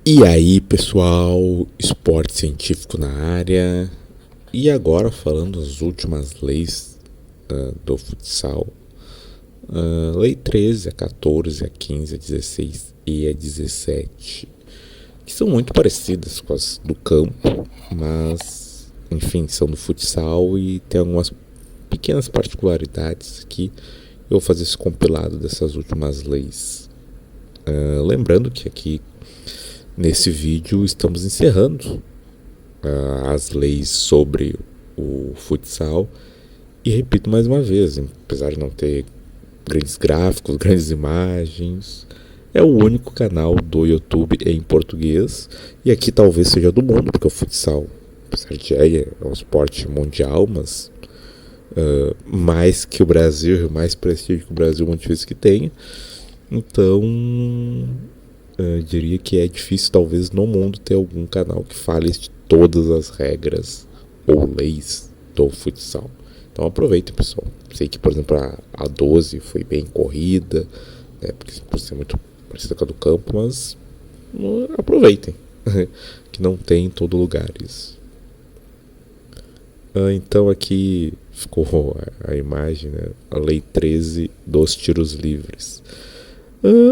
E aí, pessoal, esporte científico na área. E agora falando das últimas leis do futsal. Lei 13, a 14, a 15, a 16 e a 17, que são muito parecidas com as do campo, mas, enfim, são do futsal e tem algumas pequenas particularidades que eu vou fazer esse compilado dessas últimas leis. Lembrando que aqui nesse vídeo estamos encerrando as leis sobre o futsal e repito mais uma vez, apesar de não ter grandes gráficos, grandes imagens, é o único canal do YouTube em português e aqui talvez seja do mundo, porque o futsal, apesar de é um esporte mundial, mas mais que o Brasil, mais prestígio que o Brasil, muito difícil que tenha. Então diria que é difícil talvez no mundo ter algum canal que fale de todas as regras ou leis do futsal. Então aproveitem, pessoal. Sei que, por exemplo, a 12 foi bem corrida, né, porque por ser muito parecida com a do campo, mas aproveitem, que não tem em todo lugar isso. Então aqui ficou a imagem, né, a lei 13 dos tiros livres.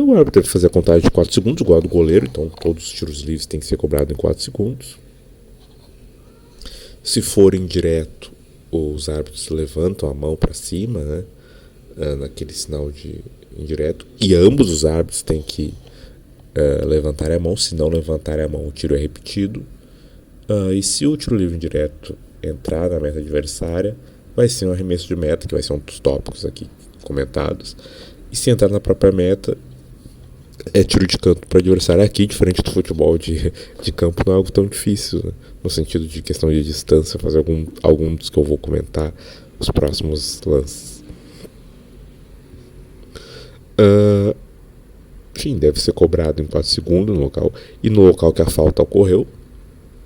O árbitro deve fazer a contagem de 4 segundos, igual a do goleiro, então todos os tiros livres têm que ser cobrados em 4 segundos. Se forem direto, os árbitros levantam a mão para cima, né, naquele sinal de indireto, e ambos os árbitros têm que levantar a mão. Se não levantar a mão, o tiro é repetido. E se o tiro livre indireto entrar na meta adversária, vai ser um arremesso de meta, que vai ser um dos tópicos aqui comentados. E se entrar na própria meta, é tiro de canto para o adversário. Aqui, diferente do futebol de campo, não é algo tão difícil, né? No sentido de questão de distância, fazer algum dos que eu vou comentar os próximos lances. Enfim, deve ser cobrado em 4 segundos no local, e no local que a falta ocorreu,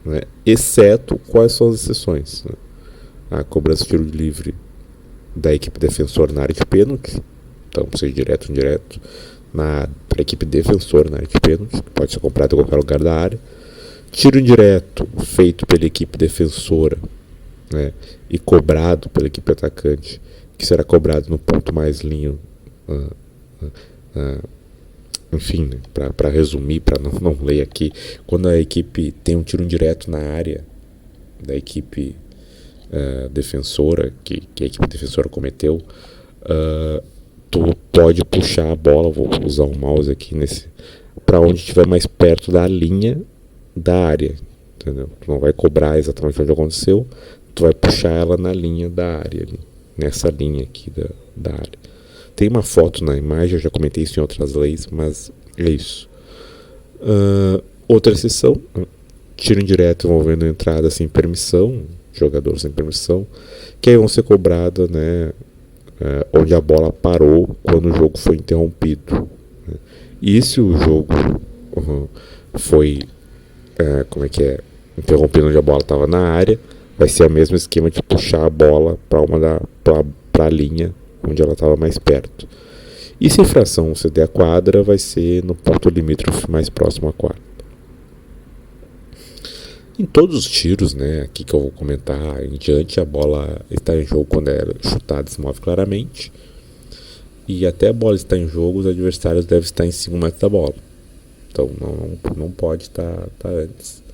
né? Exceto quais são as exceções, né? A cobrança de tiro livre da equipe defensora na área de pênalti, então seja direto ou indireto, para a equipe defensora na área de pênalti, que pode ser comprado em qualquer lugar da área. Tiro indireto feito pela equipe defensora, né, e cobrado pela equipe atacante, que será cobrado no ponto mais linho. Enfim, né, para resumir, para não ler aqui, quando a equipe tem um tiro indireto na área da equipe defensora, que a equipe defensora cometeu, tu pode puxar a bola, vou usar o mouse aqui para onde estiver mais perto da linha da área, entendeu? Tu não vai cobrar exatamente onde aconteceu, tu vai puxar ela na linha da área, ali, nessa linha aqui da área. Tem uma foto na imagem, eu já comentei isso em outras leis, mas é isso. Outra exceção, tiro indireto envolvendo entrada sem permissão, jogador sem permissão, que aí vão ser cobradas, né, onde a bola parou quando o jogo foi interrompido. E se o jogo foi interrompido onde a bola estava na área, vai ser o mesmo esquema de puxar a bola para a linha onde ela estava mais perto. E se a infração ceder a quadra, vai ser no ponto limítrofe mais próximo à quadra. Em todos os tiros, né, aqui que eu vou comentar em diante, a bola está em jogo quando é chutada, se move claramente. E até a bola estar em jogo, os adversários devem estar em 5 metros da bola. Então não pode estar antes.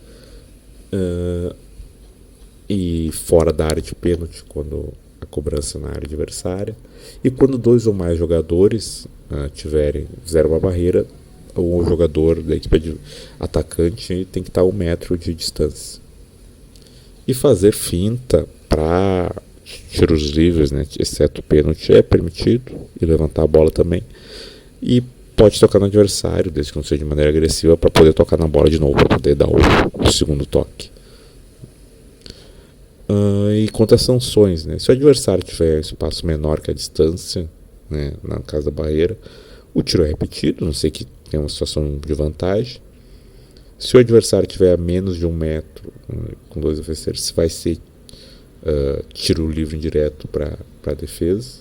E fora da área de pênalti, quando a cobrança na área adversária. E quando 2 ou mais jogadores fizeram uma barreira, o jogador da equipe de atacante tem que estar a 1 metro de distância. E fazer finta para tiros livres, né, exceto o pênalti, é permitido, e levantar a bola também. E pode tocar no adversário, desde que não seja de maneira agressiva, para poder tocar na bola de novo, para poder dar o segundo toque. E quanto às sanções, né, se o adversário tiver espaço menor que a distância, né, na casa da barreira, o tiro é repetido, não sei que tem uma situação de vantagem. Se o adversário tiver a menos de 1 metro, com 2 ofensores, vai ser tiro livre indireto para a defesa.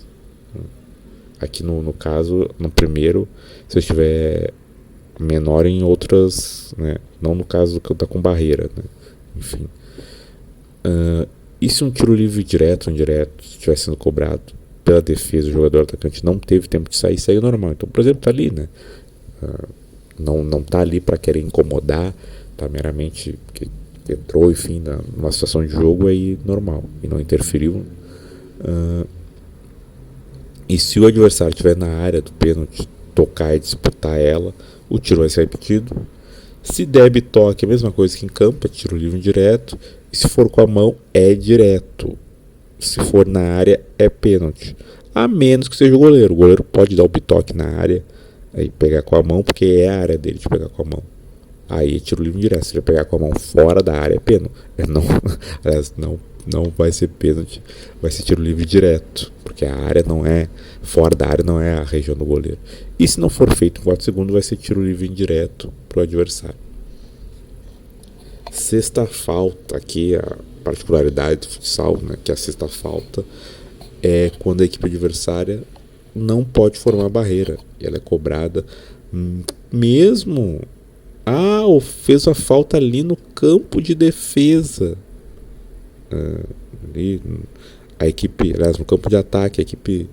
Aqui no caso, no primeiro, se eu estiver menor em outras, né? Não no caso do que tá com barreira, né? Enfim. E se um tiro livre direto ou indireto estiver sendo cobrado pela defesa, o jogador atacante não teve tempo de sair, saiu normal. Então, por exemplo, tá ali, né? Não tá ali para querer incomodar, tá meramente que entrou, enfim, numa situação de jogo aí normal e não interferiu. E se o adversário estiver na área do pênalti, tocar e disputar ela, o tiro vai ser repetido. Se der bitoque, é a mesma coisa que em campo, é tiro livre indireto. E se for com a mão, é direto. Se for na área, é pênalti. A menos que seja o goleiro. O goleiro pode dar o bitoque na área e pegar com a mão, porque é a área dele de pegar com a mão. Aí é tiro livre indireto. Se ele pegar com a mão fora da área, é pênalti. Aliás, não vai ser pênalti, vai ser tiro livre direto, porque a área não é, fora da área não é a região do goleiro. E se não for feito em 4 segundos, vai ser tiro livre indireto para o adversário. Sexta falta, aqui a particularidade do futsal, né, que a sexta falta é quando a equipe adversária não pode formar barreira, e ela é cobrada mesmo. Fez a falta ali no campo de defesa. Ali, a equipe, aliás, no campo de ataque, a equipe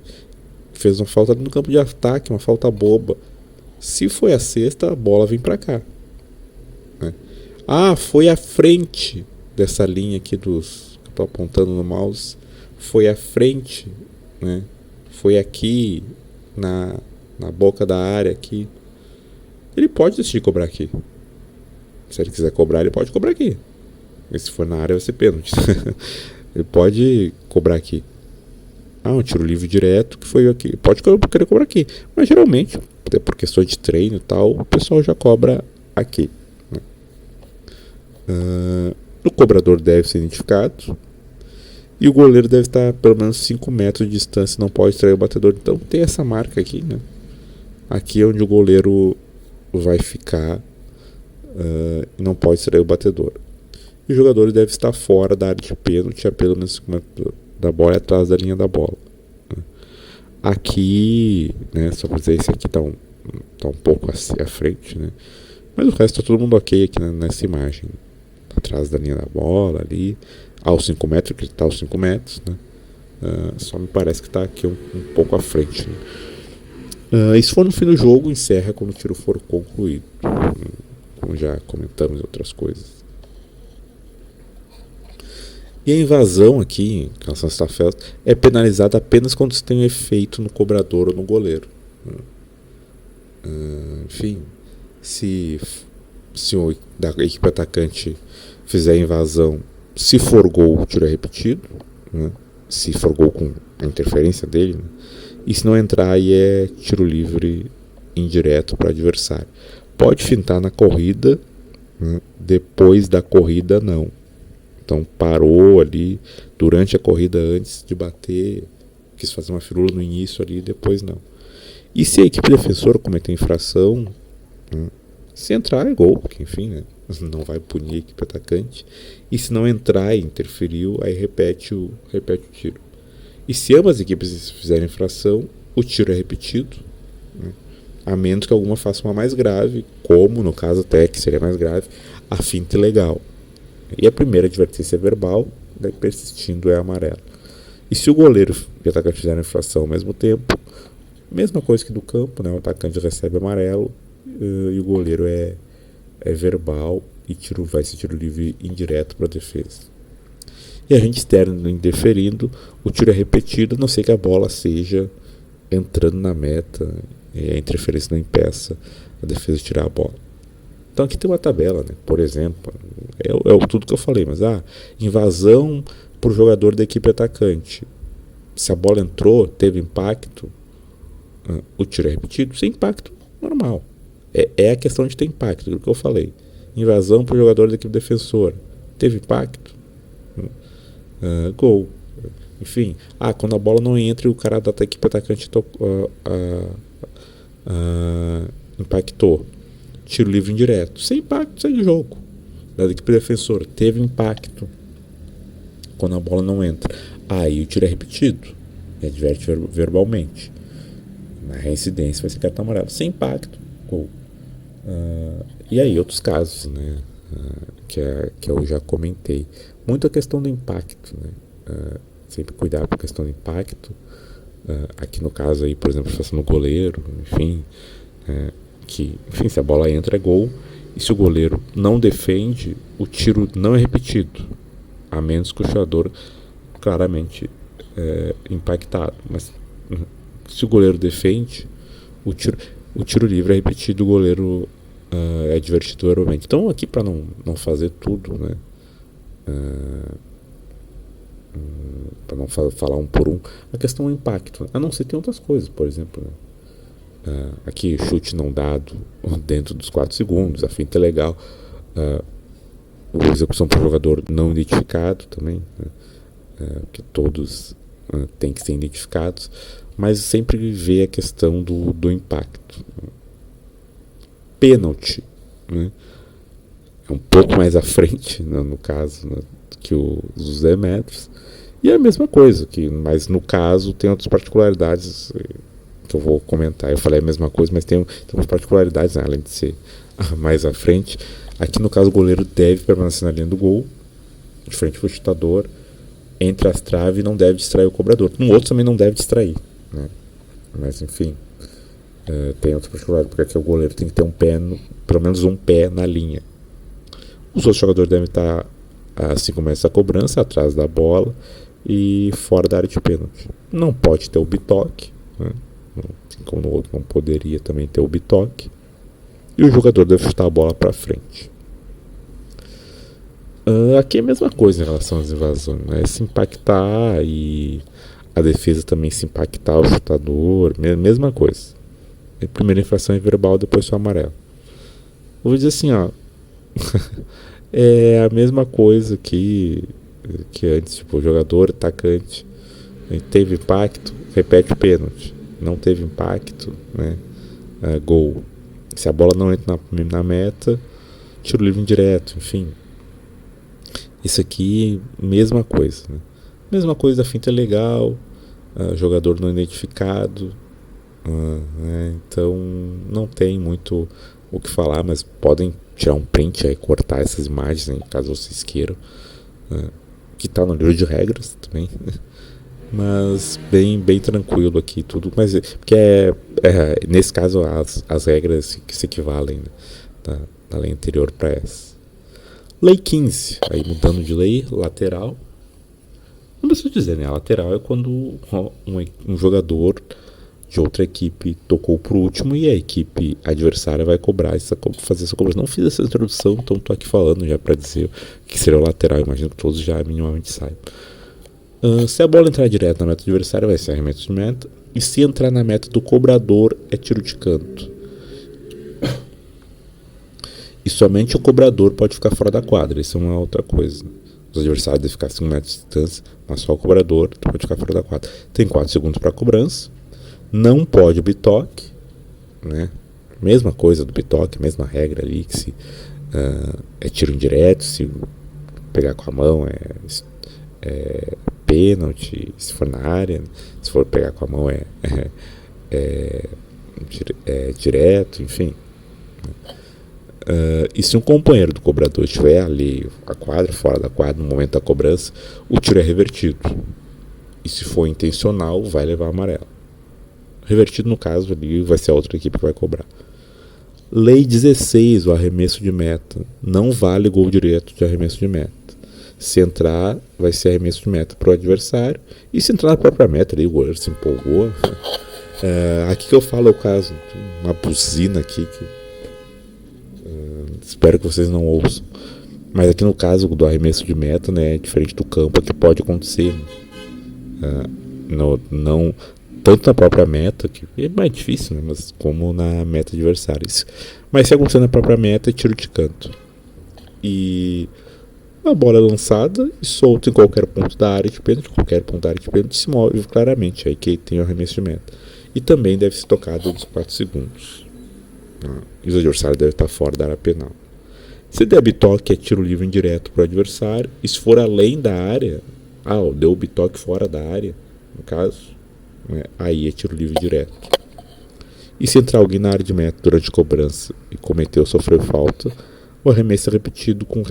fez uma falta no campo de ataque, uma falta boba. Se foi a sexta, a bola vem pra cá, né? Foi à frente dessa linha aqui dos que eu tô apontando no mouse. Foi à frente, né? Foi aqui na boca da área aqui. Ele pode decidir cobrar aqui. Se ele quiser cobrar, ele pode cobrar aqui. E se for na área, vai ser pênalti. Ele pode cobrar aqui. Um tiro livre direto que foi aqui. Pode querer cobrar aqui. Mas geralmente, até por questões de treino e tal, o pessoal já cobra aqui, né? O cobrador deve ser identificado. E o goleiro deve estar a pelo menos 5 metros de distância. Não pode extrair o batedor. Então tem essa marca aqui, né? Aqui é onde o goleiro vai ficar. E não pode extrair o batedor. E o jogador deve estar fora da área de pênalti, a pelo menos 5 metros da bola e atrás da linha da bola. Aqui, né, só para dizer, esse aqui tá um pouco à frente, né? Mas o resto tá todo mundo ok aqui nessa imagem. Atrás da linha da bola ali, aos 5 metros, que ele tá aos 5 metros, né? Só me parece que tá aqui um pouco à frente, né? E se for no fim do jogo, encerra quando o tiro for concluído, como já comentamos em outras coisas. E a invasão aqui, em relação a essa falta, é penalizada apenas quando se tem um efeito no cobrador ou no goleiro. Enfim, se da equipe atacante fizer a invasão, se for gol, o tiro é repetido, né? Se for gol com a interferência dele, né? E se não entrar, aí é tiro livre indireto para o adversário. Pode fintar na corrida, né? Depois da corrida não. Então parou ali durante a corrida antes de bater, quis fazer uma firula no início ali, depois não. E se a equipe defensora cometer infração, né, se entrar é gol, porque enfim, né, não vai punir a equipe atacante. E se não entrar e interferiu, aí repete o tiro. E se ambas as equipes fizerem infração, o tiro é repetido, né, a menos que alguma faça uma mais grave, como no caso até que seria mais grave, a finta ilegal. E a primeira advertência é verbal, daí persistindo é amarelo. E se o goleiro e o atacante fizerem infração ao mesmo tempo, mesma coisa que do campo, né? O atacante recebe amarelo e o goleiro é verbal e vai ser tiro livre indireto para a defesa. E a gente externo interferindo, o tiro é repetido, a não ser que a bola seja entrando na meta e a interferência não impeça a defesa de tirar a bola. Então aqui tem uma tabela, né? Por exemplo, é tudo que eu falei, mas invasão por jogador da equipe atacante. Se a bola entrou, teve impacto, o tiro é repetido, sem impacto, normal. É a questão de ter impacto, do que eu falei. Invasão por jogador da equipe defensora, teve impacto, gol. Enfim, quando a bola não entra e o cara da equipe atacante impactou, tiro livre indireto, sem impacto, sai do jogo. Da equipe defensora, teve impacto quando a bola não entra, aí o tiro é repetido e adverte verbalmente. Na reincidência vai ser cartão amarelo, sem impacto, gol. E aí outros casos, né? Que eu já comentei. Muito a questão do impacto, né? Sempre cuidar com a questão do impacto. Aqui no caso aí, por exemplo, faça no goleiro, enfim, enfim, se a bola entra é gol, e se o goleiro não defende, o tiro não é repetido, a menos que o jogador claramente impactado. Mas se o goleiro defende, o tiro livre é repetido, o goleiro é divertido verbalmente. Então aqui para não fazer tudo, né? Para não falar um por um, a questão do impacto. A não ser tem outras coisas, por exemplo, né? Aqui chute não dado dentro dos 4 segundos, a finta é legal, a execução por jogador não identificado também, né? Que todos têm que ser identificados, mas sempre vê a questão do impacto. Pênalti, né? É um pouco mais à frente, né, no caso, né, que os 10 metros, e é a mesma coisa, mas no caso tem outras particularidades que eu vou comentar. Eu falei a mesma coisa, mas tem umas particularidades, né, além de ser mais à frente. Aqui no caso o goleiro deve permanecer na linha do gol, de frente ao chutador, entre as traves, e não deve distrair o cobrador. No outro também não deve distrair, né? Mas enfim, tem outra particularidade, porque aqui o goleiro tem que ter pelo menos um pé na linha. Os outros jogadores devem estar a 5 metros da cobrança, atrás da bola e fora da área de pênalti. Não pode ter o bitoque, né? Como no outro não poderia também ter o bitoque. E o jogador deve chutar a bola para frente. Aqui é a mesma coisa em relação às invasões, né? Se impactar e a defesa também se impactar o chutador, mesma coisa. A primeira infração é verbal, depois só amarelo. Eu vou dizer assim, ó. É a mesma coisa que antes, tipo, o jogador, atacante, teve impacto, repete o pênalti. Não teve impacto, né? Gol. Se a bola não entra na meta, tiro livre indireto, enfim. Isso aqui, mesma coisa, né? Mesma coisa, a finta é legal, jogador não identificado, né? Então não tem muito o que falar, mas podem tirar um print e cortar essas imagens, né, caso vocês queiram, que está no livro de regras também. Mas bem tranquilo aqui tudo, mas porque nesse caso as regras que se equivalem, né, da lei anterior para essa. Lei 15, aí mudando de lei, lateral. Não preciso dizer, né? A lateral é quando um jogador de outra equipe tocou por último e a equipe adversária vai fazer essa cobrança. Não fiz essa introdução, então estou aqui falando já para dizer o que seria o lateral. Imagino que todos já minimamente saibam. Se a bola entrar direto na meta adversária, vai ser arremesso de meta. E se entrar na meta do cobrador, é tiro de canto. E somente o cobrador pode ficar fora da quadra. Isso é uma outra coisa. Os adversários devem ficar a 5 metros de distância, mas só o cobrador pode ficar fora da quadra. Tem 4 segundos para a cobrança. Não pode o bitoque, né? Mesma coisa do bitoque, mesma regra ali, que se é tiro indireto, se pegar com a mão é pênalti, se for na área, se for pegar com a mão é direto, enfim. E se um companheiro do cobrador estiver ali a quadra, fora da quadra, no momento da cobrança, o tiro é revertido. E se for intencional, vai levar amarelo. Revertido, no caso, ali vai ser a outra equipe que vai cobrar. Lei 16, o arremesso de meta. Não vale gol direto de arremesso de meta. Se entrar, vai ser arremesso de meta para o adversário. E se entrar na própria meta, ali, o goleiro se empolgou. Aqui que eu falo é o caso. Uma buzina aqui que espero que vocês não ouçam. Mas aqui no caso do arremesso de meta, né, é diferente do campo, que pode acontecer. Não tanto na própria meta, que é mais difícil, né, mas como na meta adversária. Mas se acontecer na própria meta, é tiro de canto. E a bola é lançada e solta em qualquer ponto da área de pênalti. Qualquer ponto da área de pênalti se move claramente. Aí que tem o arremesso de meta. E também deve ser tocado nos 4 segundos. E os adversários devem estar fora da área penal. Se der bitoque, é tiro livre indireto para o adversário. E se for além da área, deu o bitoque fora da área, no caso, aí é tiro livre direto. E se entrar alguém na área de meta durante a cobrança e cometeu ou sofreu falta, o arremesso é repetido com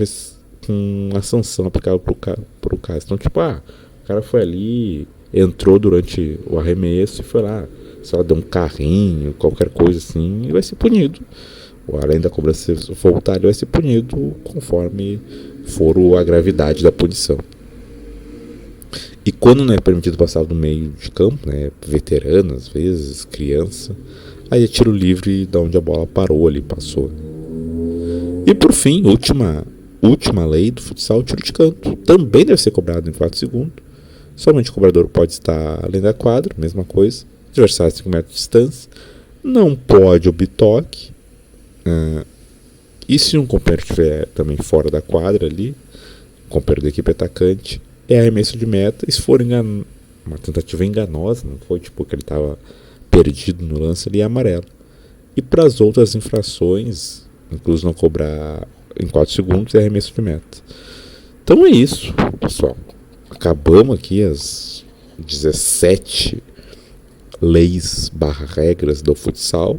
a sanção aplicável pro caso. Então, tipo, o cara foi ali, entrou durante o arremesso e foi lá, sei lá, deu um carrinho, qualquer coisa assim, e vai ser punido. Ou além da cobrança voltar, ele vai ser punido conforme for a gravidade da punição. E quando não é permitido passar do meio de campo, né, veterano às vezes, criança, aí é tiro livre de onde a bola parou ali, passou. E por fim, última lei do futsal, tiro de canto. Também deve ser cobrado em 4 segundos. Somente o cobrador pode estar além da quadra, mesma coisa. Adversário 5 metros de distância. Não pode o bitoque. E se um companheiro estiver também fora da quadra ali, o companheiro da equipe atacante, é arremesso de meta. E se for uma tentativa enganosa, não foi tipo que ele estava perdido no lance ali, é amarelo. E para as outras infrações, inclusive não cobrar em 4 segundos, é arremesso de meta. Então é isso, pessoal. Acabamos aqui as 17 leis / regras do futsal.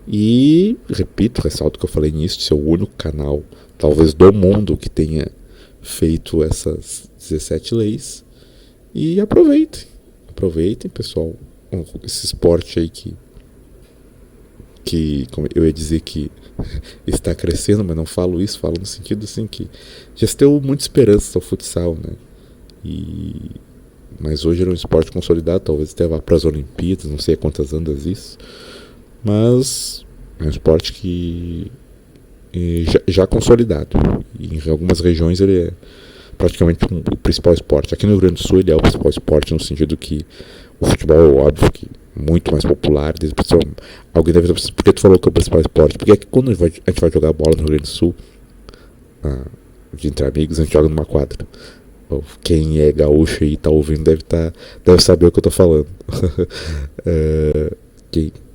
E repito, ressalto que eu falei nisso, esse é o único canal, talvez do mundo, que tenha feito essas 17 leis. E aproveitem, pessoal, esse esporte aí que como eu ia dizer que está crescendo, mas não falo isso, falo no sentido assim que já se deu muita esperança ao futsal, né? Mas hoje era um esporte consolidado, talvez até vá para as Olimpíadas, não sei quantas andas isso, mas é um esporte que já consolidado. E em algumas regiões ele é praticamente o principal esporte. Aqui no Rio Grande do Sul ele é o principal esporte, no sentido que o futebol, óbvio que muito mais popular. Alguém deve dizer, por que tu falou que é o principal esporte? Porque é que quando a gente vai jogar bola no Rio Grande do Sul, entre amigos, a gente joga numa quadra. Quem é gaúcho e tá ouvindo deve saber o que eu tô falando.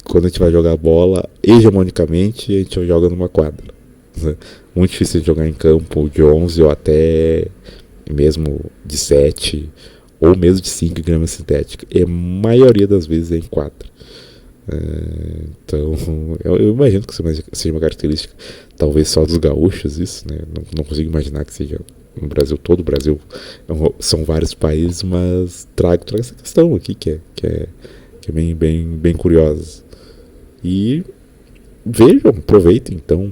Quando a gente vai jogar bola, hegemonicamente, a gente joga numa quadra. Muito difícil de jogar em campo de 11 ou até mesmo de 7 ou mesmo de 5 gramas sintética. E a maioria das vezes é em 4. Então, eu imagino que seja uma característica talvez só dos gaúchos isso, né? Não consigo imaginar que seja no Brasil todo. O Brasil são vários países, mas trago essa questão aqui que é bem curiosa. E vejam, aproveitem. Então,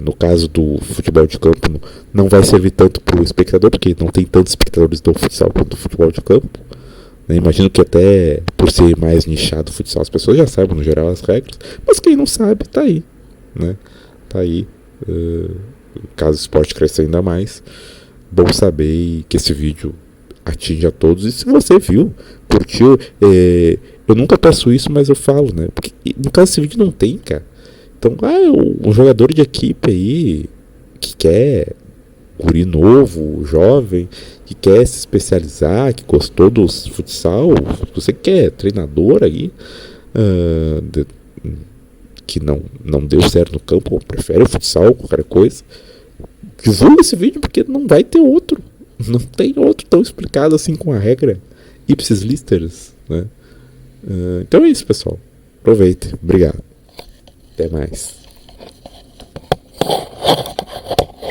no caso do futebol de campo, não vai servir tanto para o espectador, porque não tem tantos espectadores do futsal quanto do futebol de campo, né? Imagino que até por ser mais nichado o futsal, as pessoas já saibam no geral as regras, mas quem não sabe, tá aí, né? Tá aí. Caso o esporte cresça ainda mais, bom saber que esse vídeo atinge a todos. E se você viu, curtiu, eu nunca peço isso, mas eu falo, né? Porque no caso desse vídeo não tem, cara. Então, um jogador de equipe aí que quer, guri novo, jovem, que quer se especializar, que gostou do futsal, se você quer treinador aí, que não deu certo no campo, ou prefere o futsal, qualquer coisa, divulga esse vídeo, porque não vai ter outro. Não tem outro tão explicado assim com a regra ipsis literis, né? Então é isso, pessoal. Aproveitem. Obrigado. Até mais.